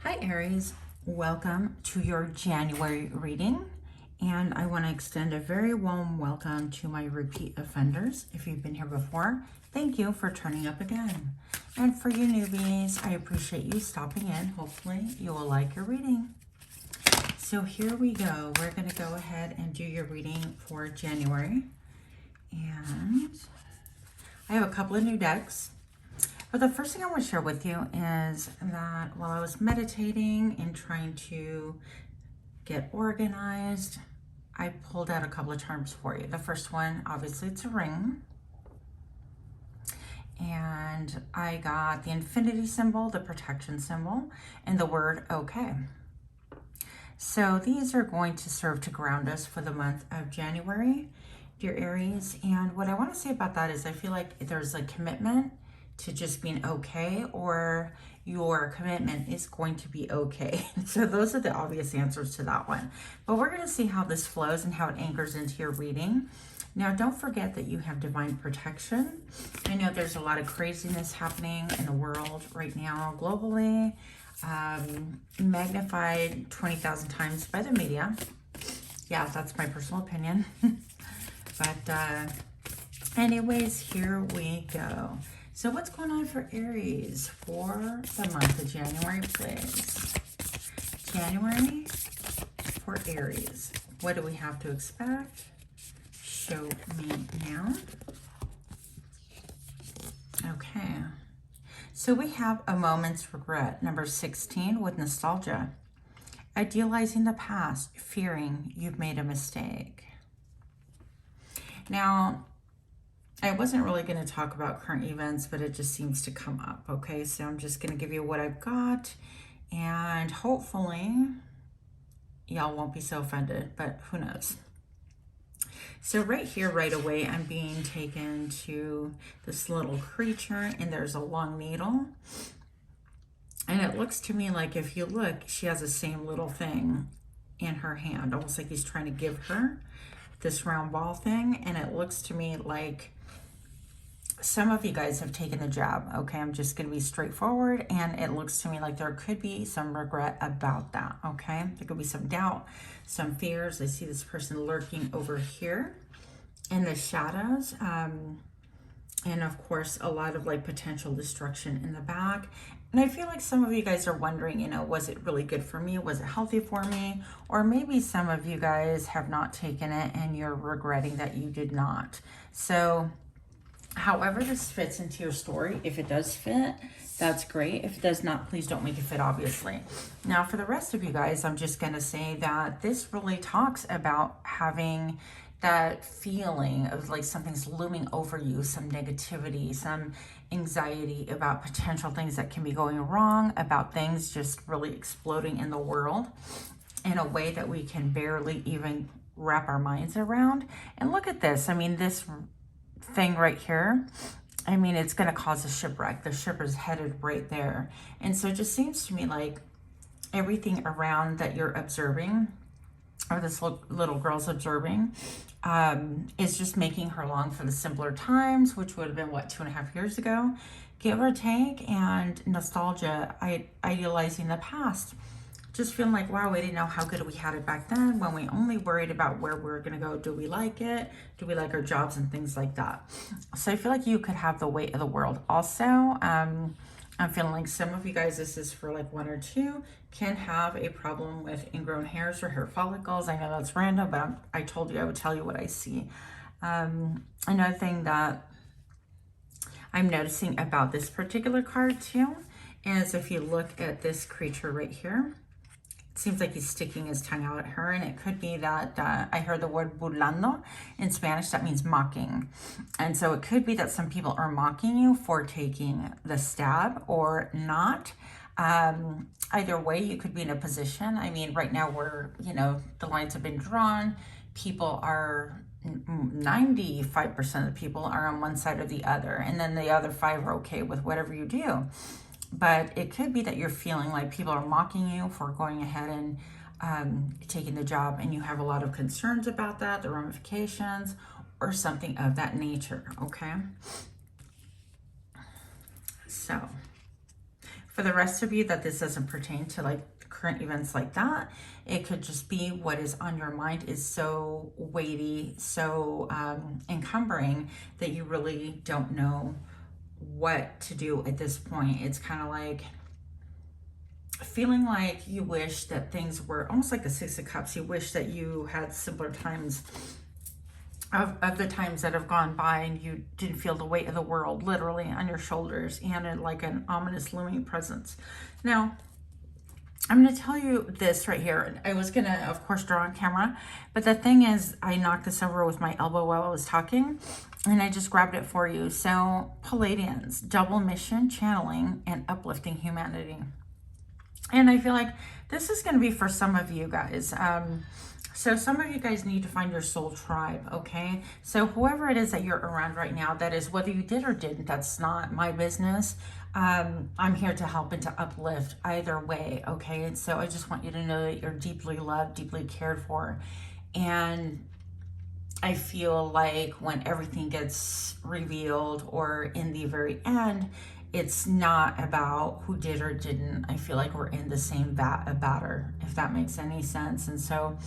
Hi Aries, welcome to your January reading, and I want to extend a very warm welcome to my repeat offenders. If you've been here before, thank you for turning up again. And for you newbies, I appreciate you stopping in. Hopefully you will like your reading. So here we go. We're going to go ahead and do your reading for January. And I have a couple of new decks. But the first thing I want to share with you is that while I was meditating and trying to get organized, I pulled out a couple of terms for you. The first one, obviously, it's a ring. And I got the infinity symbol, the protection symbol, and the word okay. So these are going to serve to ground us for the month of January, dear Aries. And what I want to say about that is I feel like there's a commitment to just being okay, or your commitment is going to be okay. So those are the obvious answers to that one. But we're going to see how this flows and how it anchors into your reading. Now, don't forget that you have divine protection. I know there's a lot of craziness happening in the world right now, globally, magnified 20,000 times by the media. Yeah, that's my personal opinion. But anyways, here we go. So what's going on for Aries for the month of January, please? January for Aries. What do we have to expect? Show me now. Okay. So we have a moment's regret, number 16, with nostalgia. Idealizing the past, fearing you've made a mistake. Now, I wasn't really going to talk about current events, but it just seems to come up, okay? So I'm just going to give you what I've got, and hopefully y'all won't be so offended, but who knows? So right here, right away, I'm being taken to this little creature, and there's a long needle. And it looks to me like, if you look, she has the same little thing in her hand, almost like he's trying to give her this round ball thing. And it looks to me like some of you guys have taken the jab, okay? I'm just going to be straightforward, and it looks to me like there could be some regret about that, okay? There could be some doubt, some fears. I see this person lurking over here in the shadows, and of course, a lot of like potential destruction in the back. And I feel like some of you guys are wondering, you know, was it really good for me? Was it healthy for me? Or maybe some of you guys have not taken it and you're regretting that you did not. So however this fits into your story, if it does fit, that's great. If it does not, please don't make it fit, obviously. Now, for the rest of you guys, I'm just going to say that this really talks about having that feeling of like something's looming over you, some negativity, some anxiety about potential things that can be going wrong, about things just really exploding in the world in a way that we can barely even wrap our minds around. And look at this. I mean, this thing right here, I mean, it's going to cause a shipwreck. The ship is headed right there. And so it just seems to me like everything around that you're observing, or this little girl's observing, is just making her long for the simpler times, which would have been, what, 2.5 years ago, give or take. And nostalgia, idealizing the past, just feeling like, wow, we didn't know how good we had it back then, when we only worried about where we were going to go. Do we like it? Do we like our jobs and things like that? So I feel like you could have the weight of the world. Also, I'm feeling like some of you guys, this is for like 1 or 2, can have a problem with ingrown hairs or hair follicles. I know that's random, but I told you I would tell you what I see. Another thing that I'm noticing about this particular card too is, if you look at this creature right here, it seems like he's sticking his tongue out at her, and it could be that I heard the word burlando in Spanish. That means mocking. And so it could be that some people are mocking you for taking the stab or not. Either way, you could be in a position. I mean, right now we're, you know, the lines have been drawn. People are, 95% of the people are on one side or the other. And then the other 5 are okay with whatever you do. But it could be that you're feeling like people are mocking you for going ahead and taking the job, and you have a lot of concerns about that, the ramifications, or something of that nature, okay? So For the rest of you that this doesn't pertain to like current events like that, it could just be what is on your mind is so weighty, so encumbering that you really don't know what to do at this point. It's kind of like feeling like you wish that things were almost like the Six of Cups. You wish that you had simpler times of the times that have gone by, and you didn't feel the weight of the world literally on your shoulders and like an ominous looming presence. Now, I'm going to tell you this right here. I was going to, of course, draw on camera, but the thing is, I knocked this over with my elbow while I was talking, and I just grabbed it for you. So, Palladians, double mission, channeling, and uplifting humanity. And I feel like this is going to be for some of you guys. So some of you guys need to find your soul tribe, okay? So whoever it is that you're around right now, that is, whether you did or didn't, that's not my business. I'm here to help and to uplift either way, okay? And so I just want you to know that you're deeply loved, deeply cared for. And I feel like when everything gets revealed, or in the very end, it's not about who did or didn't. I feel like we're in the same vat of batter, if that makes any sense. And so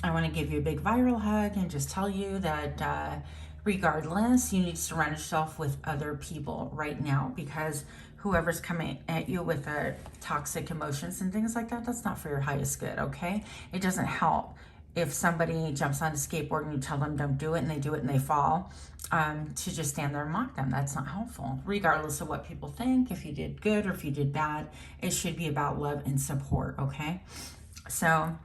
I want to give you a big viral hug and just tell you that regardless, you need to surround yourself with other people right now, because whoever's coming at you with toxic emotions and things like that, that's not for your highest good, okay? It doesn't help if somebody jumps on a skateboard and you tell them don't do it, and they do it and they fall, to just stand there and mock them. That's not helpful. Regardless of what people think, if you did good or if you did bad, it should be about love and support, okay? So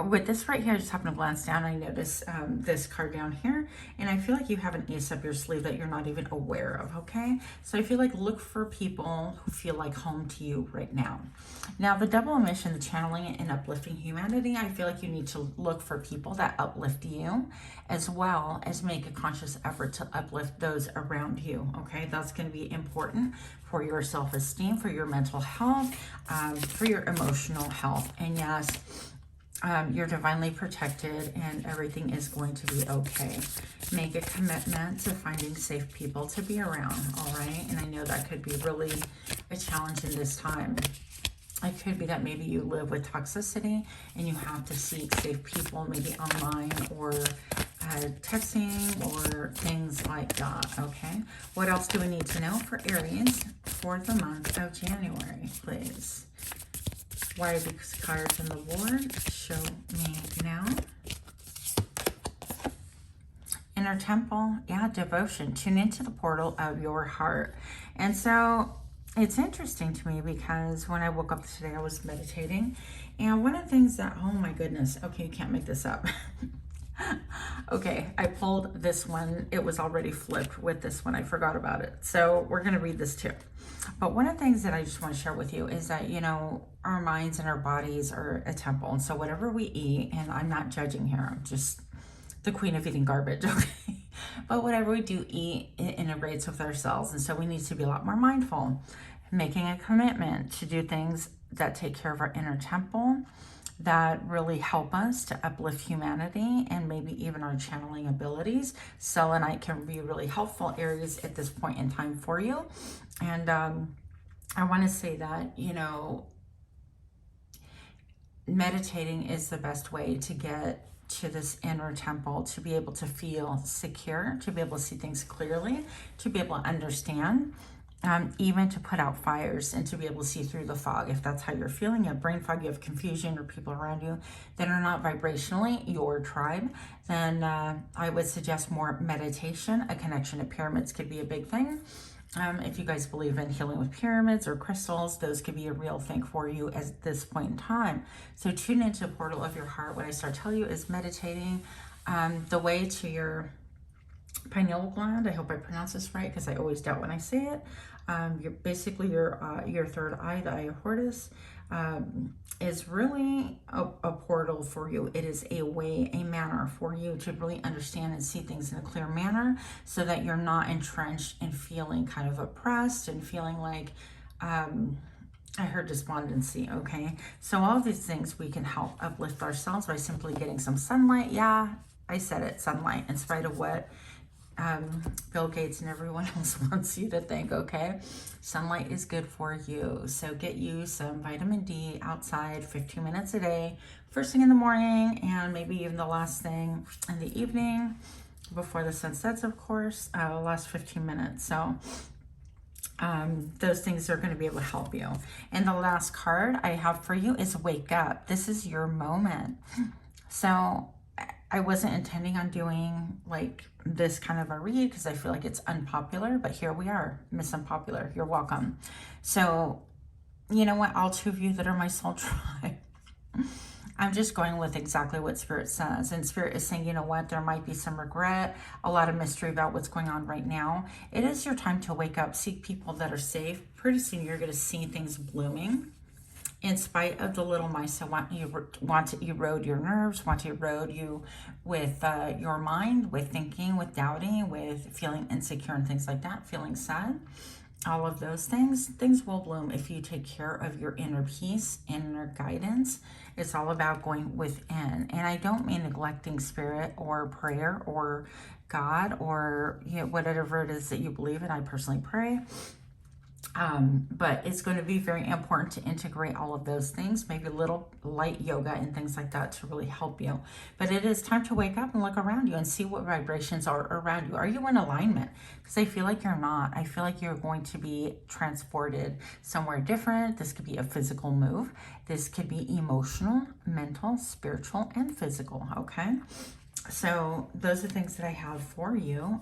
with this right here, I just happened to glance down. I noticed this card down here, and I feel like you have an ace up your sleeve that you're not even aware of, okay? So I feel like look for people who feel like home to you right now. Now, the double mission, the channeling and uplifting humanity, I feel like you need to look for people that uplift you, as well as make a conscious effort to uplift those around you, okay? That's going to be important for your self-esteem, for your mental health, for your emotional health. And yes, you're divinely protected, and everything is going to be okay. Make a commitment to finding safe people to be around, all right? And I know that could be really a challenge in this time. It could be that maybe you live with toxicity and you have to seek safe people, maybe online or texting or things like that, okay? What else do we need to know for Aries for the month of January, please? Why are these cards in the board? Show me now. Inner temple, yeah, devotion. Tune into the portal of your heart. And so it's interesting to me because when I woke up today, I was meditating. And one of the things that, oh my goodness, okay, you can't make this up. Okay, I pulled this one. It was already flipped with this one. I forgot about it. So we're going to read this too. But one of the things that I just want to share with you is that, you know, our minds and our bodies are a temple. And so whatever we eat, and I'm not judging here, I'm just the queen of eating garbage, okay? But whatever we do eat, it integrates with our cells. And so we need to be a lot more mindful, making a commitment to do things that take care of our inner temple, that really help us to uplift humanity and maybe even our channeling abilities. Selenite can be really helpful areas at this point in time for you. And I want to say that, you know, meditating is the best way to get to this inner temple, to be able to feel secure, to be able to see things clearly, to be able to understand, even to put out fires and to be able to see through the fog. If that's how you're feeling, you have brain fog, you have confusion, or people around you that are not vibrationally your tribe, then I would suggest more meditation. A connection to pyramids could be a big thing. If you guys believe in healing with pyramids or crystals, those could be a real thing for you at this point in time. So tune into the portal of your heart. What I start to tell you is meditating, the way to your pineal gland. I hope I pronounce this right because I always doubt when I say it. You're basically your third eye, the eye of Hortus, is really a portal for you. It is a way, a manner for you to really understand and see things in a clear manner, so that you're not entrenched in feeling kind of oppressed and feeling like, I heard despondency, okay? So all of these things we can help uplift ourselves by simply getting some sunlight. Yeah, I said it, sunlight, in spite of what Bill Gates and everyone else wants you to think, okay? Sunlight is good for you. So get you some vitamin D outside 15 minutes a day, first thing in the morning, and maybe even the last thing in the evening before the sun sets, of course, last 15 minutes. So those things are going to be able to help you. And the last card I have for you is Wake Up. This is your moment. So I wasn't intending on doing like this kind of a read because I feel like it's unpopular, but here we are, Miss Unpopular. You're welcome. So, you know what, all two of you that are my soul tribe, I'm just going with exactly what Spirit says. And Spirit is saying, you know what, there might be some regret, a lot of mystery about what's going on right now. It is your time to wake up, seek people that are safe. Pretty soon you're going to see things blooming. In spite of the little mice that want to erode your nerves, want to erode you with your mind, with thinking, with doubting, with feeling insecure and things like that, feeling sad, all of those things will bloom if you take care of your inner peace, inner guidance. It's all about going within. And I don't mean neglecting spirit or prayer or God or whatever it is that you believe in. I personally pray. But it's going to be very important to integrate all of those things, maybe a little light yoga and things like that to really help you. But it is time to wake up and look around you and see what vibrations are around you. Are you in alignment? Because I feel like you're not. I feel like you're going to be transported somewhere different. This could be a physical move. This could be emotional, mental, spiritual, and physical, okay? So those are things that I have for you.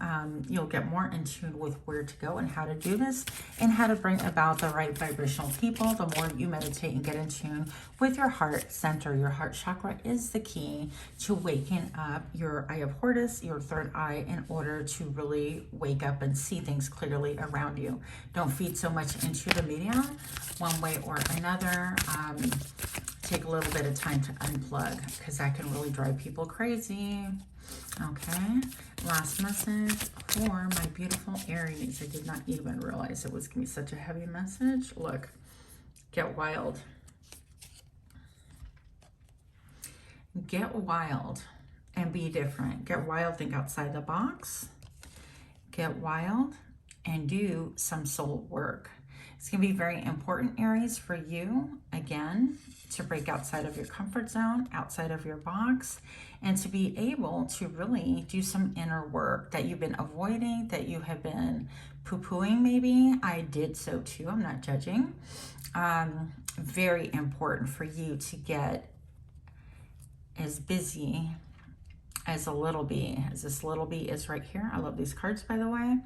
You'll get more in tune with where to go and how to do this and how to bring about the right vibrational people. The more you meditate and get in tune with your heart center, your heart chakra is the key to waking up your eye of Hortus, your third eye, in order to really wake up and see things clearly around you. Don't feed so much into the media one way or another. Take a little bit of time to unplug because that can really drive people crazy. Okay, last message for my beautiful Aries. I did not even realize it was going to be such a heavy message. Look, get wild. Get wild and be different. Get wild, think outside the box. Get wild and do some soul work. It's going to be very important, Aries, for you, again, to break outside of your comfort zone, outside of your box, and to be able to really do some inner work that you've been avoiding, that you have been poo-pooing maybe. I did so too. I'm not judging. Very important for you to get as busy as a little bee, as this little bee is right here. I love these cards, by the way.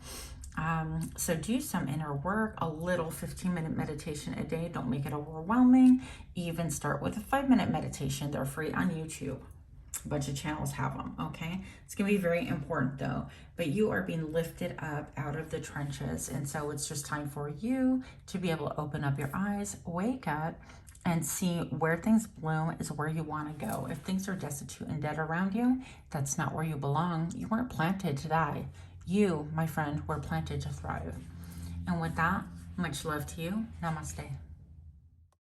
So do some inner work, a little 15-minute meditation a day. Don't make it overwhelming. Even start with a 5-minute meditation. They're free on YouTube. A bunch of channels have them, okay? It's going to be very important, though. But you are being lifted up out of the trenches. And so it's just time for you to be able to open up your eyes, wake up, and see where things bloom is where you want to go. If things are destitute and dead around you, that's not where you belong. You weren't planted to die. You, my friend, were planted to thrive. And with that, much love to you. Namaste.